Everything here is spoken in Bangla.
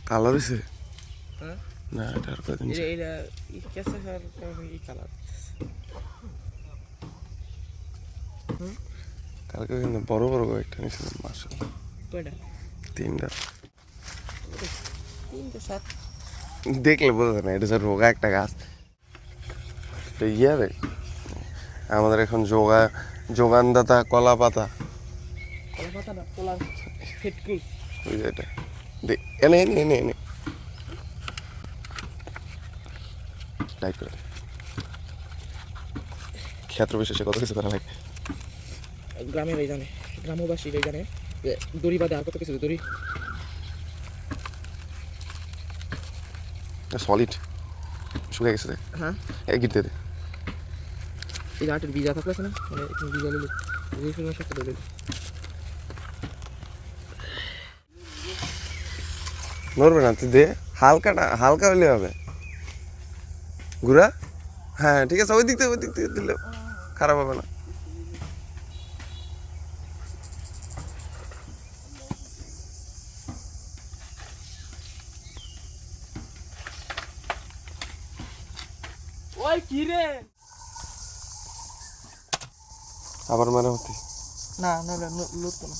কালার হয়েছে হ্যাঁ না, এটা আর কদিন এটা কেঁচা খাওয়ার এই কালার। কালকে কিন্তু বড় বড় কয়েকটা নিয়েছিলাম মাশাআল্লাহ। কয়টা? 3টা। 3টে 7। দেখলে বোঝা যায় না এটা যে রোগা একটা গাছ। তো ইয়ে রে, আমাদের এখন যোগানদাতা কলা পাতা, কলা পাতা না, কলার ফেটকুল। ওই যে এটা এনে এনে এনে এনে লাইট করে ক্ষেত্র বিশেষে কত কিছু করা লাগে। গ্রামের এই জানে, গ্রামবাসীর এই জানে যে দড়ি বাদে আর কত কিছু দড়ি। সলিড শুকিয়ে গেছে। হ্যাঁ এক গিট দে। এই আটের বীজা থাকলে আছে না, মানে একটু বীজা নিলে এই পরিমাণ শক্ত দেবে। নড়বে না, তুই দে হালকা, না হালকা হলে হবে। ঘুরা, হ্যাঁ ঠিক আছে, ওই দিক থেকে দিলে খারাপ হবে না। ওই কি রে? আবার মেরামতি না না লুটতো না।